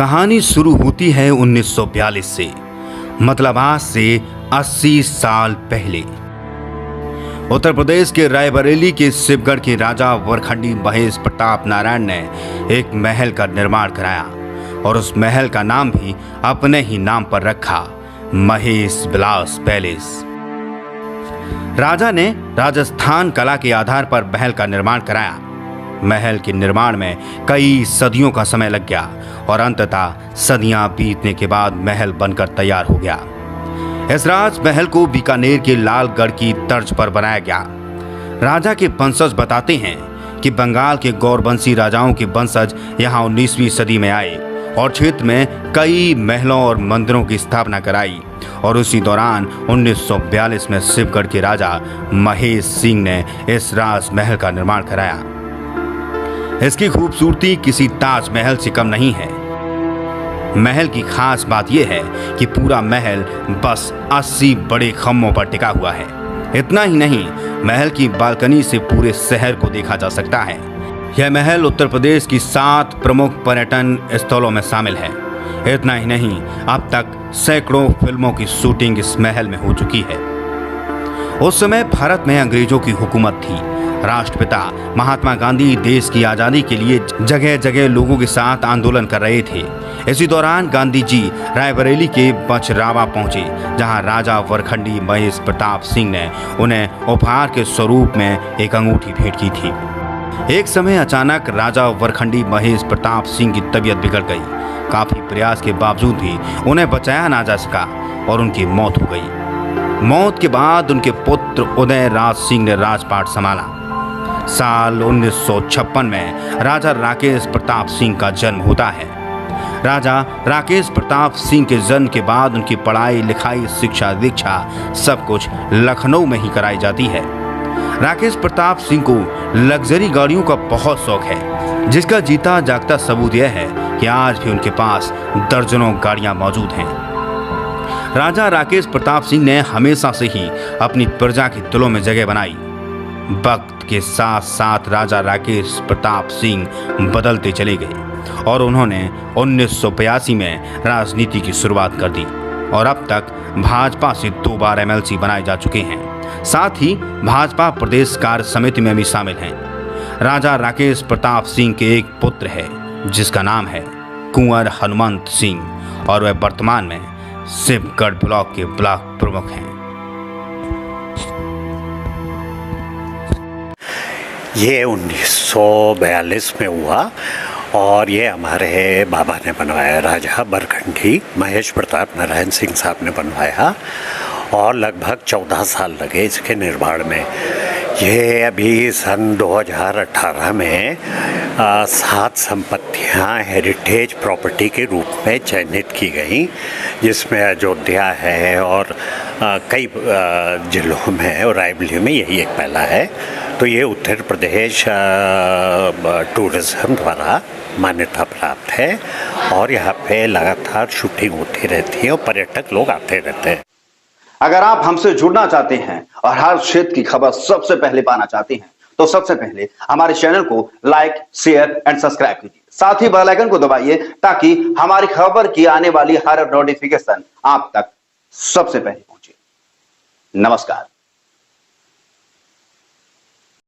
कहानी शुरू होती है 1942 से, मतलब आज से 80 साल पहले। उत्तर प्रदेश के रायबरेली के शिवगढ़ के राजा वरखंडी महेश प्रताप नारायण ने एक महल का निर्माण कराया और उस महल का नाम भी अपने ही नाम पर रखा, महेश विलास पैलेस। राजा ने राजस्थान कला के आधार पर महल का निर्माण कराया। महल के निर्माण में कई सदियों का समय लग गया और अंततः सदियां बीतने के बाद महल बनकर तैयार हो गया। इस राजमहल को बीकानेर के लालगढ़ की तर्ज पर बनाया गया। राजा के वंशज बताते हैं कि बंगाल के गौरवंशी राजाओं के वंशज यहाँ 19वीं सदी में आए और क्षेत्र में कई महलों और मंदिरों की स्थापना कराई और उसी दौरान 1942 में शिवगढ़ के राजा महेश सिंह ने इस राजमहल का निर्माण कराया। इसकी खूबसूरती किसी ताजमहल से कम नहीं है। महल की खास बात यह है कि पूरा महल बस 80 बड़े खम्भों पर टिका हुआ है। इतना ही नहीं, महल की बालकनी से पूरे शहर को देखा जा सकता है। यह महल उत्तर प्रदेश की 7 प्रमुख पर्यटन स्थलों में शामिल है। इतना ही नहीं, अब तक सैकड़ों फिल्मों की शूटिंग इस महल में हो चुकी है। उस समय भारत में अंग्रेजों की हुकूमत थी। राष्ट्रपिता महात्मा गांधी देश की आज़ादी के लिए जगह जगह लोगों के साथ आंदोलन कर रहे थे। इसी दौरान गांधी जी रायबरेली के बचरावा पहुंचे, जहां राजा वरखंडी महेश प्रताप सिंह ने उन्हें उपहार के स्वरूप में एक अंगूठी भेंट की थी। एक समय अचानक राजा वरखंडी महेश प्रताप सिंह की तबीयत बिगड़ गई। काफी प्रयास के बावजूद भी उन्हें बचाया ना जा सका और उनकी मौत हो गई। मौत के बाद उनके पुत्र उदय राज सिंह ने राजपाट संभाला। साल 1956 में राजा राकेश प्रताप सिंह का जन्म होता है। राजा राकेश प्रताप सिंह के जन्म के बाद उनकी पढ़ाई लिखाई शिक्षा दीक्षा सब कुछ लखनऊ में ही कराई जाती है। राकेश प्रताप सिंह को लग्जरी गाड़ियों का बहुत शौक है, जिसका जीता जागता सबूत यह है कि आज भी उनके पास दर्जनों गाड़ियां मौजूद हैं। राजा राकेश प्रताप सिंह ने हमेशा से ही अपनी प्रजा के दिलों में जगह बनाई। वक्त के साथ साथ राजा राकेश प्रताप सिंह बदलते चले गए और उन्होंने 1982 में राजनीति की शुरुआत कर दी और अब तक भाजपा से 2 बार MLC बनाए जा चुके हैं। साथ ही भाजपा प्रदेश कार्य समिति में भी शामिल हैं। राजा राकेश प्रताप सिंह के एक पुत्र है जिसका नाम है कुंवर हनुमंत सिंह और वह वर्तमान में शिवगढ़ ब्लॉक के ब्लॉक प्रमुख हैं। ये 1942 में हुआ और ये हमारे बाबा ने बनवाया, राजा वरखंडी महेश प्रताप नारायण सिंह साहब ने बनवाया और लगभग 14 साल लगे इसके निर्माण में। ये अभी सन 2018 में 7 संपत्तियाँ हेरिटेज प्रॉपर्टी के रूप में चयनित की गई, जिसमें अयोध्या है और कई जिलों में और रायबरेली में यही एक पहला है। तो ये उत्तर प्रदेश टूरिज्म द्वारा मान्यता प्राप्त है और यहाँ पे लगातार शूटिंग होती रहती है और पर्यटक लोग आते रहते हैं। अगर आप हमसे जुड़ना चाहते हैं और हर क्षेत्र की खबर सबसे पहले पाना चाहते हैं तो सबसे पहले हमारे चैनल को लाइक, शेयर एंड सब्सक्राइब कीजिए। साथ ही बेल आइकन को दबाइए ताकि हमारी खबर की आने वाली हर नोटिफिकेशन आप तक सबसे पहले पहुंचे। नमस्कार।